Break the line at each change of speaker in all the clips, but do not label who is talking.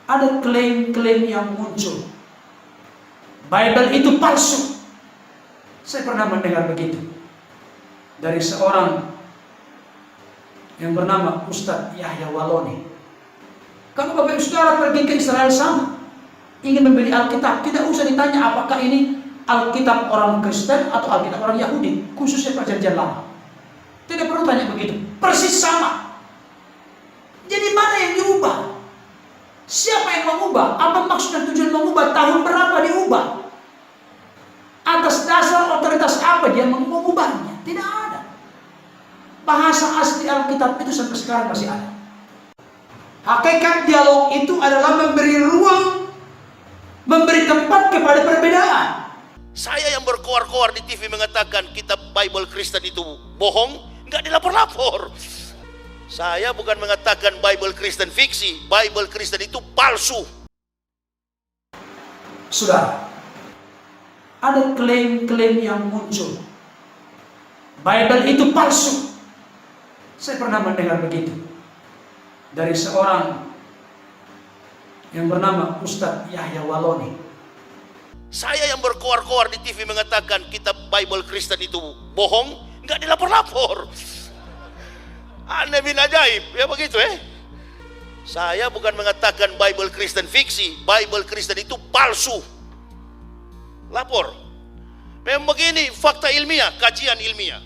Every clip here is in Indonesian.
ada klaim-klaim yang muncul. Bible itu palsu. Saya pernah mendengar begitu dari seorang yang bernama Ustadz Yahya Waloni. Kalau Bapak Ibu Saudara pergi ke Israel sana, ingin membeli Alkitab, tidak usah ditanya apakah ini Alkitab orang Kristen atau Alkitab orang Yahudi, khususnya Perjanjian Lama. Tidak perlu tanya begitu, persis sama. Jadi mana yang diubah? Siapa yang mengubah? Apa maksud dan tujuan mengubah? Tahun berapa diubah? Atas dasar otoritas apa dia mengubahnya? Tidak ada. Bahasa asli Alkitab itu sampai sekarang masih ada. Hakikat dialog itu adalah memberi ruang, memberi tempat kepada perbedaan.
Saya yang berkoar-koar di TV mengatakan kitab Bible Kristen itu bohong, nggak dilapor-lapor. Saya bukan mengatakan Bible Kristen fiksi, Bible Kristen itu palsu.
Saudara, ada klaim-klaim yang muncul. Bible itu palsu. Saya pernah mendengar begitu dari seorang yang bernama Ustadz Yahya Waloni.
Saya yang berkoar-koar di TV mengatakan kitab Bible Kristen itu bohong, nggak dilapor-lapor. Aneh bin ajaib, ya begitu Saya bukan mengatakan Bible Kristen fiksi, Bible Kristen itu palsu. Lapor. Memang begini fakta ilmiah, kajian ilmiah.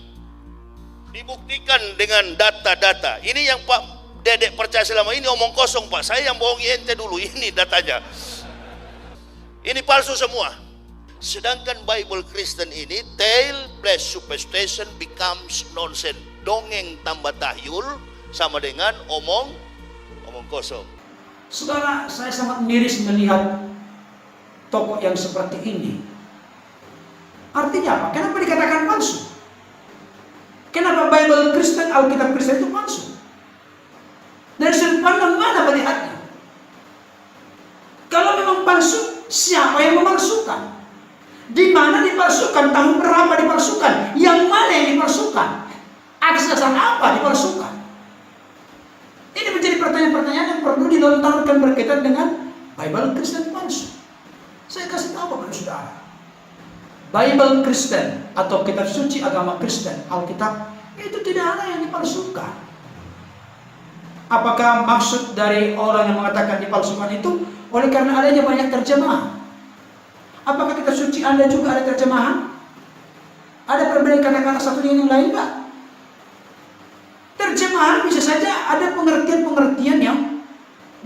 Dibuktikan dengan data-data. Ini yang Pak Dedek percaya selama ini omong kosong Pak. Saya yang bohongi ente dulu, ini datanya. Ini palsu semua. Sedangkan Bible Kristen ini tale plus superstition becomes nonsense. Dongeng tambah tahyul sama dengan omong kosong.
Saudara, saya sangat miris melihat tokoh yang seperti ini. Artinya apa? Kenapa dikatakan palsu? Kenapa Bible Kristen, Alkitab Kristen itu palsu? Dari sudut pandang mana melihatnya? Kalau memang palsu, siapa yang memalsukan? Di mana dipalsukan? Tahun berapa dipalsukan? Yang mana yang dipalsukan? Atas dasar apa dipalsukan? Ini menjadi pertanyaan-pertanyaan yang perlu dilontarkan berkaitan dengan Bible Kristen palsu. Saya kasih tahu kepada saudara, Bible Kristen atau kitab suci agama Kristen, Alkitab, itu tidak ada yang dipalsukan. Apakah maksud dari orang yang mengatakan dipalsukan itu oleh karena adanya banyak terjemahan? Apakah kitab suci Anda juga ada terjemahan? Ada perbedaan kata-kata satu dengan yang lain enggak? Terjemahan bisa saja ada pengertian-pengertian yang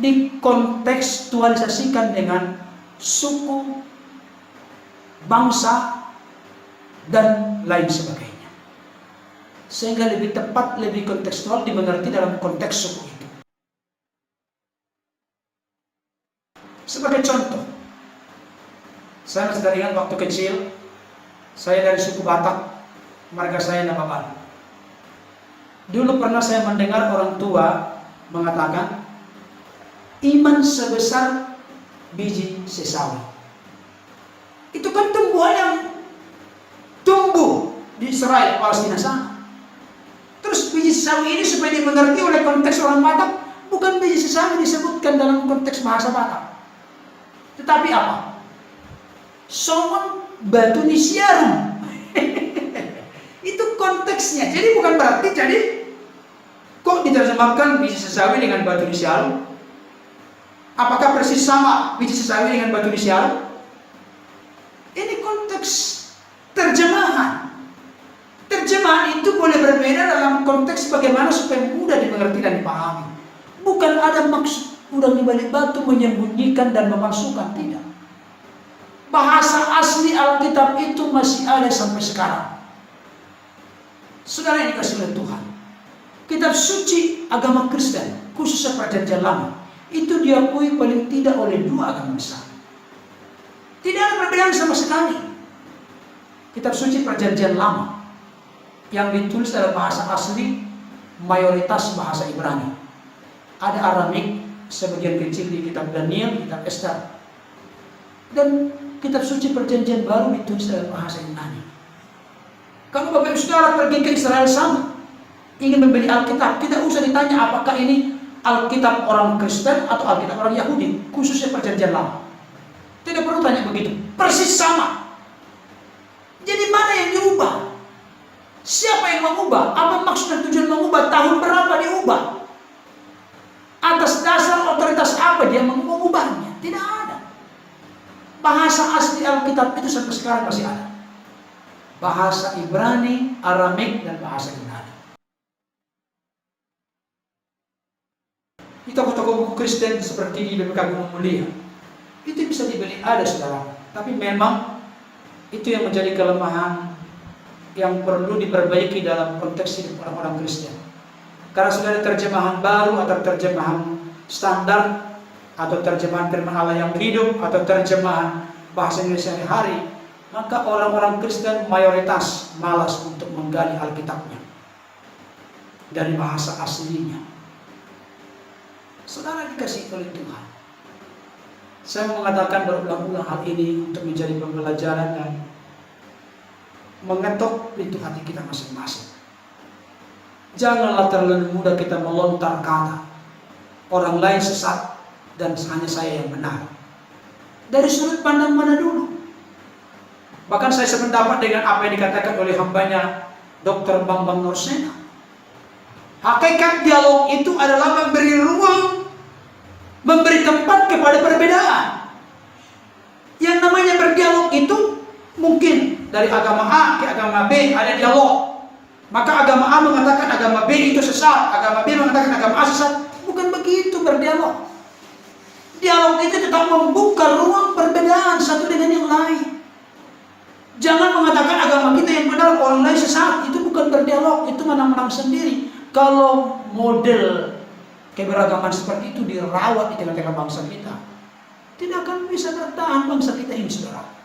dikontekstualisasikan dengan suku, bangsa, dan lain sebagainya. Sehingga lebih tepat, lebih kontekstual dimengerti dalam konteks suku itu. Sebagai contoh, saya masih ingat waktu kecil, saya dari suku Batak, marga saya Nababan. Dulu pernah saya mendengar orang tua mengatakan, iman sebesar biji sesawi. Itu kan tumbuhan yang tumbuh di Israel, Palestina sana. Terus biji sesawi ini supaya dimengerti oleh konteks orang Batak, bukan biji sesawi disebutkan dalam konteks bahasa Batak. Tetapi apa? Somon batu nisiarum. Itu konteksnya. Jadi bukan berarti kok diterjemahkan biji sesawi dengan batu nisiarum? Apakah persis sama biji sesawi dengan batu nisiarum? Ini konteks terjemahan. Terjemahan itu boleh berbeda dalam konteks bagaimana supaya mudah dimengerti dan dipahami. Bukan ada maksud udang di balik batu menyembunyikan dan memalsukan, tidak. Bahasa asli Alkitab itu masih ada sampai sekarang. Saudara yang dikasihi oleh Tuhan, kitab suci agama Kristen, khususnya Perjanjian Lama, itu diakui paling tidak oleh dua agama besar. Tidak ada perbedaan sama sekali. Kitab suci Perjanjian Lama yang ditulis dalam bahasa asli mayoritas bahasa Ibrani. Ada Aramik, sebagian kecil di kitab Daniel, kitab Esther. Dan kitab suci Perjanjian Baru ditulis dalam bahasa Yunani. Kalau Bapak Ibu Saudara pergi ke Israel sana, ingin membeli Alkitab, tidak usah ditanya apakah ini Alkitab orang Kristen atau Alkitab orang Yahudi, khususnya perjanjian lama. Tidak perlu tanya begitu, persis sama. Jadi mana yang diubah? Siapa yang mengubah? Apa maksud dan tujuan mengubah? Tahun berapa diubah? Atas dasar otoritas apa dia mengubahnya? Tidak ada. Bahasa asli Alkitab itu sampai sekarang masih ada. Bahasa Ibrani, Aramik, dan bahasa Yunani. Di toko-toko buku Kristen seperti di BPK Gunung Mulia, itu bisa dibeli, ada saudara. Tapi memang itu yang menjadi kelemahan yang perlu diperbaiki dalam konteks hidup orang-orang Kristen. Karena sudah ada terjemahan baru atau terjemahan standar atau terjemahan firman Allah yang hidup atau terjemahan bahasa Indonesia sehari-hari, maka orang-orang Kristen mayoritas malas untuk menggali Alkitabnya dari bahasa aslinya. Saudara dikasih oleh Tuhan. Saya mengatakan berulang-ulang hal ini untuk menjadi pembelajaran dan mengetuk pintu hati kita masing-masing. Janganlah terlalu mudah kita melontar kata orang lain sesat dan hanya saya yang benar. Dari sudut pandang mana dulu? Bahkan saya sependapat dengan apa yang dikatakan oleh hambanya Dr. Bambang Norsena. Hakikat dialog itu adalah memberi ruang, memberi tempat kepada perbedaan. Yang namanya berdialog itu mungkin dari agama A ke agama B ada dialog. Maka agama A mengatakan agama B itu sesat, agama B mengatakan agama A sesat. Bukan begitu berdialog. Dialog itu tetap membuka ruang perbedaan satu dengan yang lain. Jangan mengatakan agama kita yang benar, orang lain sesat. Itu bukan berdialog, itu menang-menang sendiri. Kalau model keberagaman seperti itu dirawat di tengah-tengah bangsa kita, tidak akan bisa bertahan bangsa kita ini, saudara.